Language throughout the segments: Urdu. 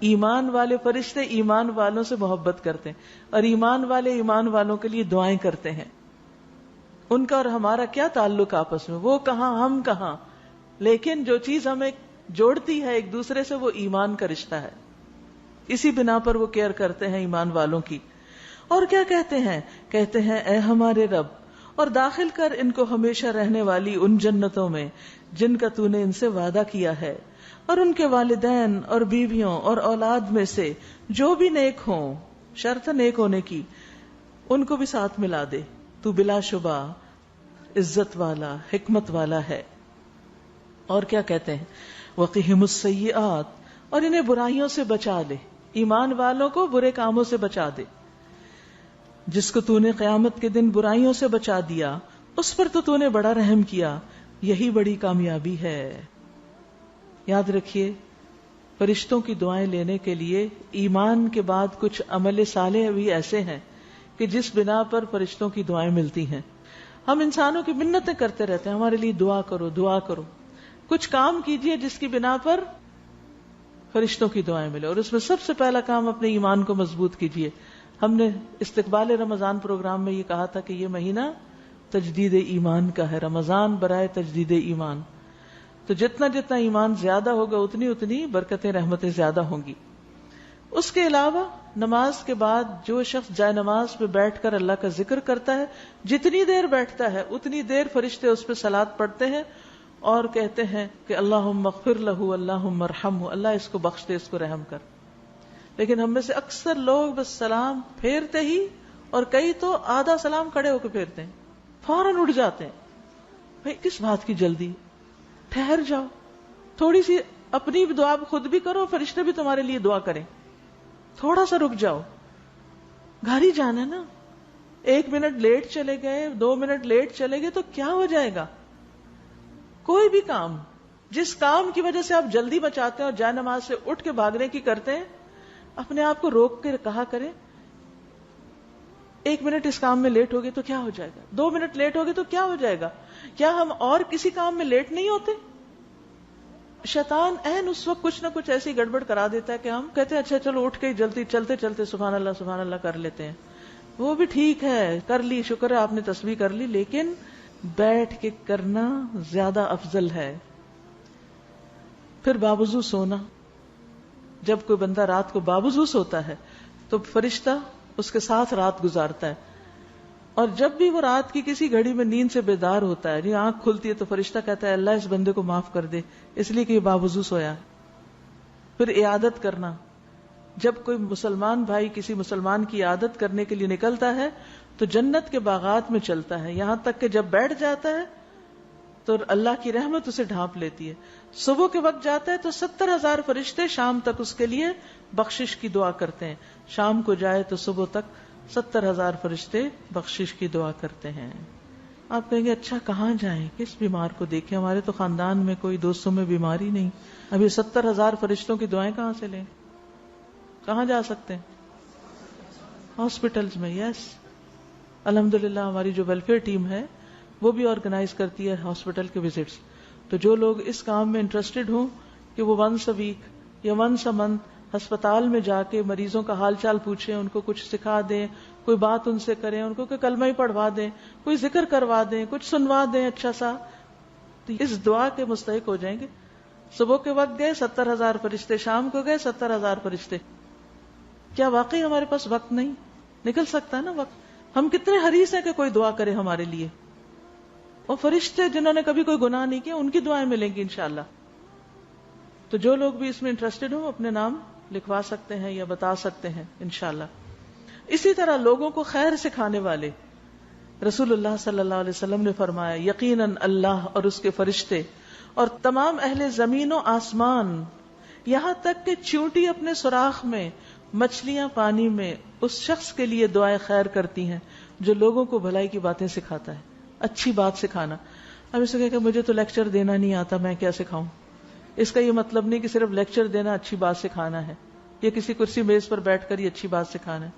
ایمان والے فرشتے ایمان والوں سے محبت کرتے ہیں اور ایمان والے ایمان والوں کے لیے دعائیں کرتے ہیں. ان کا اور ہمارا کیا تعلق آپس میں، وہ کہاں ہم کہاں، لیکن جو چیز ہمیں جوڑتی ہے ایک دوسرے سے وہ ایمان کا رشتہ ہے. اسی بنا پر وہ کیئر کرتے ہیں ایمان والوں کی. اور کیا کہتے ہیں؟ کہتے ہیں اے ہمارے رب، اور داخل کر ان کو ہمیشہ رہنے والی ان جنتوں میں جن کا تو نے ان سے وعدہ کیا ہے، اور ان کے والدین اور بیویوں اور اولاد میں سے جو بھی نیک ہوں، شرط نیک ہونے کی، ان کو بھی ساتھ ملا دے. تو بلا شبہ عزت والا حکمت والا ہے. اور کیا کہتے ہیں؟ وقہم السیئات، اور انہیں برائیوں سے بچا لے. ایمان والوں کو برے کاموں سے بچا دے. جس کو تو نے قیامت کے دن برائیوں سے بچا دیا اس پر تو نے بڑا رحم کیا، یہی بڑی کامیابی ہے. یاد رکھیے فرشتوں کی دعائیں لینے کے لیے ایمان کے بعد کچھ عمل صالح بھی ایسے ہیں کہ جس بنا پر فرشتوں کی دعائیں ملتی ہیں. ہم انسانوں کی منتیں کرتے رہتے ہیں، ہمارے لیے دعا کرو دعا کرو. کچھ کام کیجئے جس کی بنا پر فرشتوں کی دعائیں ملے، اور اس میں سب سے پہلا کام اپنے ایمان کو مضبوط کیجئے. ہم نے استقبال رمضان پروگرام میں یہ کہا تھا کہ یہ مہینہ تجدید ایمان کا ہے، رمضان برائے تجدید ایمان. تو جتنا جتنا ایمان زیادہ ہوگا اتنی اتنی برکتیں رحمتیں زیادہ ہوں گی. اس کے علاوہ نماز کے بعد جو شخص جائے نماز پہ بیٹھ کر اللہ کا ذکر کرتا ہے، جتنی دیر بیٹھتا ہے اتنی دیر فرشتے اس پہ صلاۃ پڑھتے ہیں اور کہتے ہیں کہ اللہم اغفر لہ اللہم ارحمہ، اللہ اس کو بخش دے، اس کو رحم کر. لیکن ہم میں سے اکثر لوگ بس سلام پھیرتے ہی، اور کئی تو آدھا سلام کھڑے ہو کے پھیرتے ہیں، فوراً اٹھ جاتے ہیں. بھئی کس بات کی جلدی؟ ٹھہر جاؤ، تھوڑی سی اپنی دعا خود بھی کرو، فرشتے بھی تمہارے لیے دعا کریں. تھوڑا سا رک جاؤ، گھر ہی جانا نا. 1 منٹ لیٹ چلے گئے، 2 منٹ لیٹ چلے گئے تو کیا ہو جائے گا؟ کوئی بھی کام، جس کام کی وجہ سے آپ جلدی بچاتے ہیں اور جائے نماز سے اٹھ کے بھاگنے کی کرتے ہیں، اپنے آپ کو روک کے کہا کریں 1 منٹ اس کام میں لیٹ ہو گئے تو کیا ہو جائے گا، 2 منٹ لیٹ ہو گئے تو کیا ہو جائے گا. کیا ہم اور کسی کام میں لیٹ نہیں ہوتے؟ شیطان عین اس وقت کچھ نہ کچھ ایسی گڑبڑ کرا دیتا ہے کہ ہم کہتے ہیں اچھا چلو اٹھ کے جلدی چلتے چلتے سبحان اللہ کر لیتے ہیں. وہ بھی ٹھیک ہے، کر لی، شکر ہے آپ نے تسبیح کر لی، لیکن بیٹھ کے کرنا زیادہ افضل ہے. پھر باوضو سونا. جب کوئی بندہ رات کو باوضو سوتا ہے تو فرشتہ اس کے ساتھ رات گزارتا ہے، اور جب بھی وہ رات کی کسی گھڑی میں نیند سے بیدار ہوتا ہے، آنکھ کھلتی ہے تو فرشتہ کہتا ہے اللہ اس بندے کو معاف کر دے اس لیے کہ یہ باوضو سویا. پھر عیادت کرنا. جب کوئی مسلمان بھائی کسی مسلمان کی عیادت کرنے کے لیے نکلتا ہے تو جنت کے باغات میں چلتا ہے، یہاں تک کہ جب بیٹھ جاتا ہے تو اللہ کی رحمت اسے ڈھانپ لیتی ہے. صبح کے وقت جاتا ہے تو 70,000 فرشتے شام تک اس کے لیے بخشش کی دعا کرتے ہیں. شام کو جائے تو صبح تک 70,000 فرشتے بخشش کی دعا کرتے ہیں. آپ کہیں گے اچھا کہاں جائیں، کس بیمار کو دیکھیں؟ ہمارے تو خاندان میں کوئی دوستوں میں بیماری نہیں، ابھی 70,000 فرشتوں کی دعائیں کہاں سے لیں؟ کہاں جا سکتے ہیں؟ ہاسپٹلز میں. یس الحمدللہ ہماری جو ویلفیئر ٹیم ہے وہ بھی آرگنائز کرتی ہے ہاسپٹل کے وزٹس. تو جو لوگ اس کام میں انٹرسٹڈ ہوں کہ وہ ونس اے ویک یا ونس اے منتھ ہسپتال میں جا کے مریضوں کا حال چال پوچھیں، ان کو کچھ سکھا دیں، کوئی بات ان سے کریں، ان کو کوئی کلمہ ہی پڑھوا دیں، کوئی ذکر کروا دیں، کچھ سنوا دیں اچھا سا، تو اس دعا کے مستحق ہو جائیں گے. صبح کے وقت گئے 70,000 فرشتے، شام کو گئے 70,000 فرشتے. کیا واقعی ہمارے پاس وقت نہیں؟ نکل سکتا ہے نا وقت. ہم کتنے حریص ہیں کہ کوئی دعا کرے ہمارے لیے. اور فرشتے جنہوں نے کبھی کوئی گناہ نہیں کیا ان کی دعائیں ملیں گی انشاءاللہ. تو جو لوگ بھی اس میں انٹرسٹڈ ہوں اپنے نام لکھوا سکتے ہیں یا بتا سکتے ہیں انشاءاللہ. اسی طرح لوگوں کو خیر سکھانے والے رسول اللہ صلی اللہ علیہ وسلم نے فرمایا یقیناً اللہ اور اس کے فرشتے اور تمام اہل زمین و آسمان، یہاں تک کہ چیونٹی اپنے سوراخ میں، مچھلیاں پانی میں، اس شخص کے لیے دعائیں خیر کرتی ہیں جو لوگوں کو بھلائی کی باتیں سکھاتا ہے. اچھی بات سکھانا. اب اسے کہ مجھے تو لیکچر دینا نہیں آتا، میں کیا سکھاؤں؟ اس کا یہ مطلب نہیں کہ صرف لیکچر دینا اچھی بات سکھانا ہے، یا کسی کرسی میز پر بیٹھ کر ہی اچھی بات سکھانا ہے.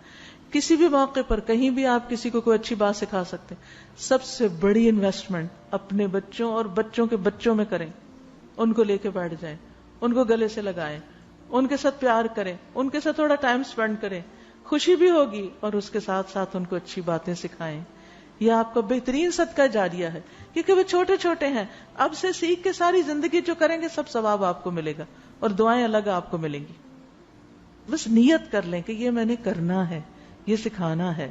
کسی بھی موقع پر کہیں بھی آپ کسی کو کوئی اچھی بات سکھا سکتے. سب سے بڑی انویسٹمنٹ اپنے بچوں اور بچوں کے بچوں میں کریں. ان کو لے کے بیٹھ جائیں، ان کو گلے سے لگائیں، ان کے ساتھ پیار کریں، ان کے ساتھ تھوڑا ٹائم سپینڈ کریں، خوشی بھی ہوگی اور اس کے ساتھ ساتھ ان کو اچھی باتیں سکھائیں. یہ آپ کا بہترین صدقہ جاریہ ہے، کیونکہ وہ چھوٹے چھوٹے ہیں. اب سے سیکھ کے ساری زندگی جو کریں گے سب ثواب آپ کو ملے گا اور دعائیں الگ آپ کو ملیں گی. بس نیت کر لیں کہ یہ میں نے کرنا ہے، یہ سکھانا ہے.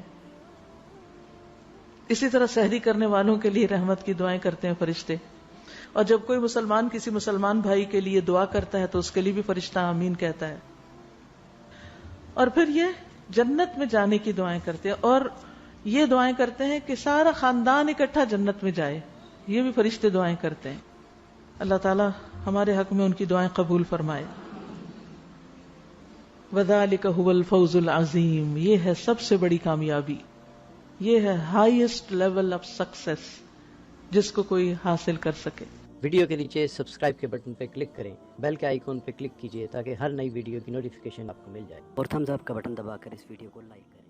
اسی طرح سحری کرنے والوں کے لیے رحمت کی دعائیں کرتے ہیں فرشتے، اور جب کوئی مسلمان کسی مسلمان بھائی کے لیے دعا کرتا ہے تو اس کے لیے بھی فرشتہ آمین کہتا ہے. اور پھر یہ جنت میں جانے کی دعائیں کرتے ہیں، اور یہ دعائیں کرتے ہیں کہ سارا خاندان اکٹھا جنت میں جائے. یہ بھی فرشتے دعائیں کرتے ہیں. اللہ تعالی ہمارے حق میں ان کی دعائیں قبول فرمائے. وَذَلِكَ هُوَ الْفَوْزُ الْعَظِيمُ، یہ ہے سب سے بڑی کامیابی، یہ ہے ہائیسٹ لیول آف سکسیس جس کو کوئی حاصل کر سکے. ویڈیو کے نیچے سبسکرائب کے بٹن پہ کلک کریں، بیل کے آئیکن پہ کلک کیجئے تاکہ ہر نئی ویڈیو کی نوٹیفیکیشن آپ کو مل جائے، اور تھمز اپ کا بٹن دبا کر اس ویڈیو کو لائک کریں.